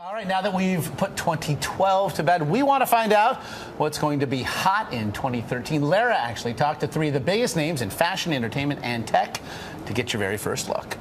All right, now that we've put 2012 to bed, we want to find out what's going to be hot in 2013. Lara actually talked to three of the biggest names in fashion, entertainment, and tech to get your very first look.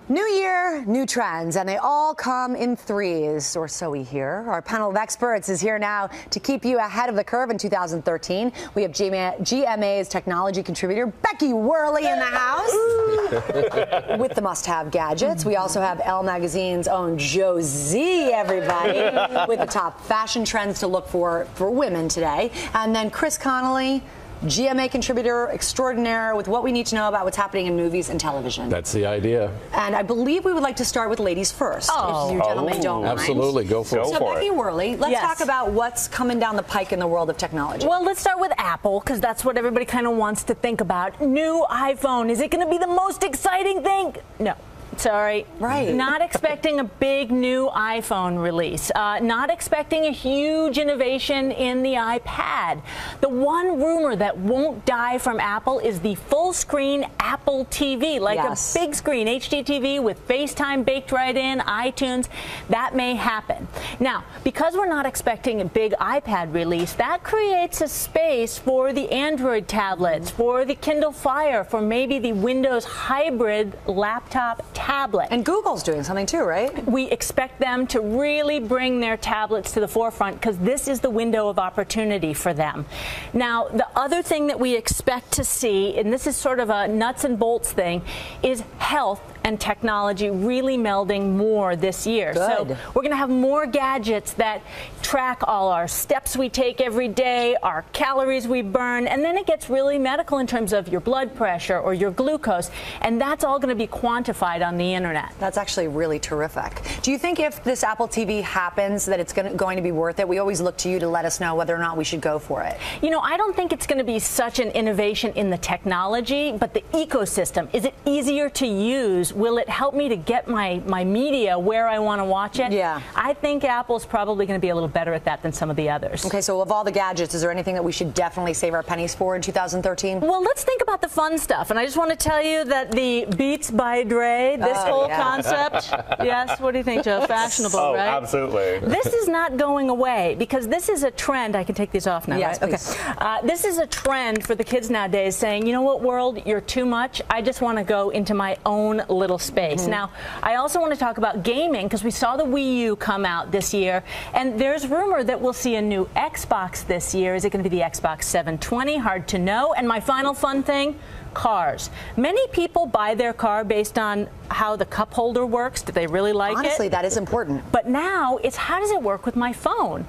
New year, new trends, and they all come in threes, or so we hear. Our panel of experts is here now to keep you ahead of the curve in 2013. We have GMA's technology contributor, Becky Worley, in the house with the must-have gadgets. We also have Elle Magazine's own Josie, everybody, with the top fashion trends to look for women today. And then Chris Connolly, GMA contributor extraordinaire, with what we need to know about what's happening in movies and television. That's the idea. And I believe we would like to start with ladies first, if you gentlemen don't mind. Absolutely, go for it. So Becky Worley, let's talk about what's coming down the pike in the world of technology. Well, let's start with Apple, because that's what everybody kind of wants to think about. New iPhone, is it going to be the most exciting thing? No. Sorry. Right. Not expecting a big new iPhone release. Not expecting a huge innovation in the iPad. The one rumor that won't die from Apple is the full-screen Apple TV, like a big screen HD TV with FaceTime baked right in, iTunes. That may happen. Now, because we're not expecting a big iPad release, that creates a space for the Android tablets, for the Kindle Fire, for maybe the Windows hybrid laptop tablet. And Google's doing something too, right? We expect them to really bring their tablets to the forefront, because this is the window of opportunity for them. Now, the other thing that we expect to see, and this is sort of a nuts and bolts thing, is health and technology really melding more this year. Good. So we're going to have more gadgets that track all our steps we take every day, our calories we burn, and then it gets really medical in terms of your blood pressure or your glucose, and that's all going to be quantified on the internet. That's actually really terrific. Do you think if this Apple TV happens that it's going to be worth it? We always look to you to let us know whether or not we should go for it. You know, I don't think it's going to be such an innovation in the technology, but the ecosystem. Is it easier to use? Will it help me to get my media where I want to watch it? Yeah. I think Apple's probably going to be a little better at that than some of the others. Okay, so of all the gadgets, is there anything that we should definitely save our pennies for in 2013? Well, let's think about the fun stuff. And I just want to tell you that the Beats by Dre, this whole concept, yes, what do you think, Joe? Fashionable, right? Absolutely. This is not going away, because this is a trend. I can take these off now, yes, right? Okay. This is a trend for the kids nowadays saying, you know what, world, you're too much. I just want to go into my own little space. Now, I also want to talk about gaming, because we saw the Wii U come out this year, and there's rumor that we'll see a new Xbox this year. Is it going to be the Xbox 720? Hard to know. And my final fun thing, cars. Many people buy their car based on how the cup holder works. Do they really like it? Honestly, that is important. But now it's, how does it work with my phone?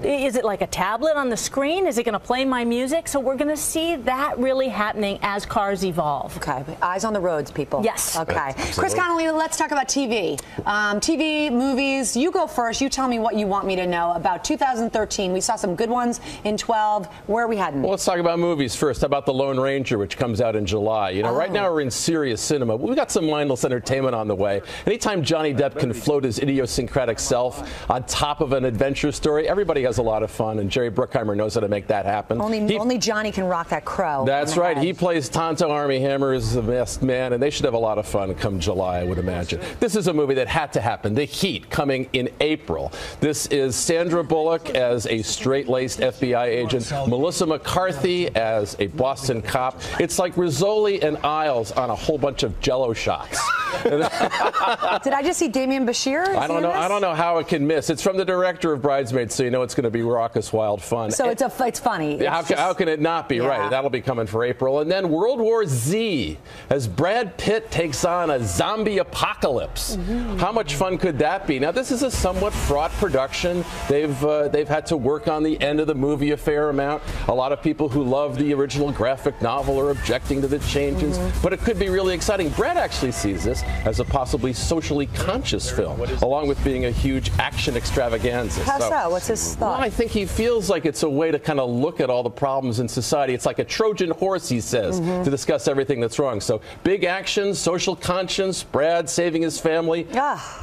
Is it like a tablet on the screen? Is it going to play my music? So we're going to see that really happening as cars evolve. Okay, eyes on the roads, people. Yes. Okay. Chris Connolly, let's talk about TV. TV, movies, you go first. You tell me what you want me to know about 2013. We saw some good ones in 12. Where are we heading? Well, let's talk about movies first. How about The Lone Ranger, which comes out in July? You know, right now we're in serious cinema. We've got some mindless entertainment on the way. Anytime Johnny Depp can float his idiosyncratic self on top of an adventure story, everybody has a lot of fun, and Jerry Bruckheimer knows how to make that happen. Only Johnny can rock that crow. That's right. He plays Tonto Army Hammer as the best man, and they should have a lot of fun come July, I would imagine. This is a movie that had to happen. The Heat, coming in April. This is Sandra Bullock as a straight-laced FBI agent, Melissa McCarthy as a Boston cop. It's like Rizzoli and Isles on a whole bunch of Jell-O shots. Did I just see Damian Bashir? I don't know how it can miss. It's from the director of Bridesmaids, so you know it's going to be raucous, wild fun. So it's funny. How can it not be? Right. That'll be coming for April. And then World War Z, as Brad Pitt takes on a zombie apocalypse. How much fun could that be? Now, this is a somewhat fraught production. They've had to work on the end of the movie a fair amount. A lot of people who love the original graphic novel are objecting to the changes, but it could be really exciting. Brad actually sees this as a possibly socially conscious film, along with being a huge action extravaganza. How so? What's his thought? Well, I think he feels like it's a way to kind of look at all the problems in society. It's like a Trojan horse, he says, to discuss everything that's wrong. So big action, social conscience, Brad saving his family.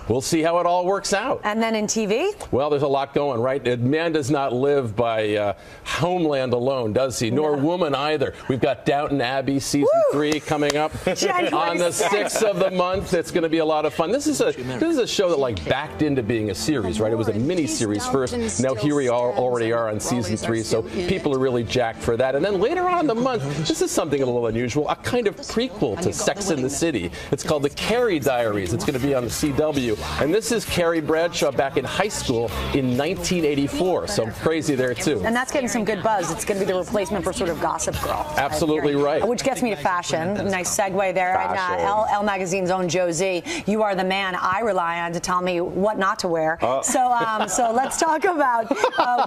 We'll see how it all works out. And then in TV? Well, there's a lot going, right? Man does not live by Homeland alone, does he? Nor woman either. We've got Downton Abbey season 3 coming up on the 6th of the month. month. It's going to be a lot of fun. This is a show that like backed into being a series, right? It was a mini series first. Now here we already are on season 3, so people are really jacked for that. And then later on in the month, this is something a little unusual, a kind of prequel to Sex and the City. It's called The Carrie Diaries. It's going to be on the CW. And this is Carrie Bradshaw back in high school in 1984. So crazy there, too. And that's getting some good buzz. It's going to be the replacement for sort of Gossip Girl. Absolutely right. Which gets me to fashion. Nice segue there. Fashion. And Elle Magazine's own Josie, you are the man I rely on to tell me what not to wear. So let's talk about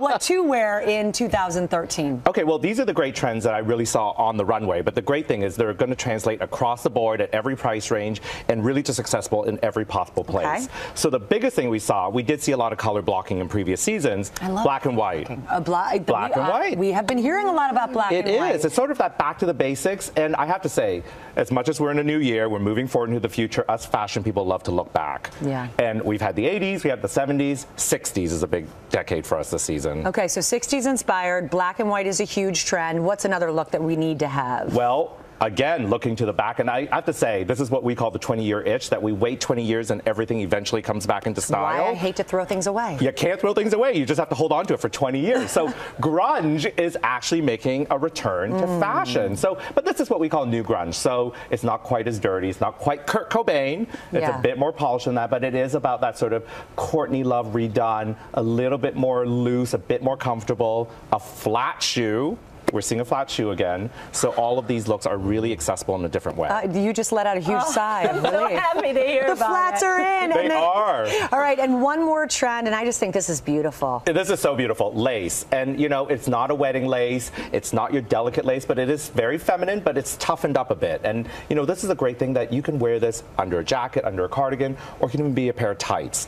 what to wear in 2013. Okay, well, these are the great trends that I really saw on the runway. But the great thing is they're going to translate across the board at every price range and really just accessible in every possible place. Okay. So the biggest thing we saw, we did see a lot of color blocking in previous seasons. I love black and white. Black and white. We have been hearing a lot about black and white. It is. It's sort of that back to the basics. And I have to say, as much as we're in a new year, we're moving forward into the future, us fashion people love to look back. Yeah. And we've had the 80s, we have the 70s, 60s is a big decade for us this season. Okay, so 60s inspired, black and white is a huge trend. What's another look that we need to have? Well, again, looking to the back, and I have to say, this is what we call the 20-year itch, that we wait 20 years and everything eventually comes back into style. Why I hate to throw things away. You can't throw things away. You just have to hold on to it for 20 years. So grunge is actually making a return to fashion. But this is what we call new grunge. So it's not quite as dirty. It's not quite Kurt Cobain. It's a bit more polished than that, but it is about that sort of Courtney Love redone, a little bit more loose, a bit more comfortable, a flat shoe. We're seeing a flat shoe again. So all of these looks are really accessible in a different way. You just let out a huge sigh. I'm so happy to hear the flats are in. They are. All right, and one more trend, and I just think this is beautiful. This is so beautiful. Lace. And, you know, it's not a wedding lace. It's not your delicate lace, but it is very feminine, but it's toughened up a bit. And, you know, this is a great thing that you can wear this under a jacket, under a cardigan, or it can even be a pair of tights.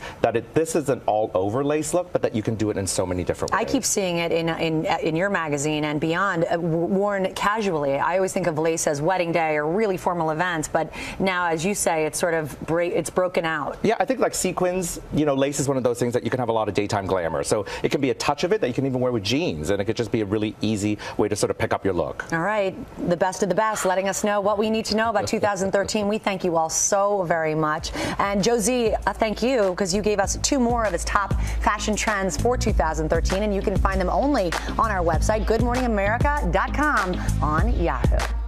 This is an all-over lace look, but that you can do it in so many different ways. I keep seeing it in your magazine and beyond. Worn casually. I always think of lace as wedding day or really formal events, but now, as you say, it's sort of it's broken out. Yeah, I think like sequins, you know, lace is one of those things that you can have a lot of daytime glamour. So it can be a touch of it that you can even wear with jeans, and it could just be a really easy way to sort of pick up your look. All right, the best of the best, letting us know what we need to know about 2013. We thank you all so very much. And Josie, thank you, because you gave us 2 more of his top fashion trends for 2013, and you can find them only on our website, goodmorningamerica.com on Yahoo.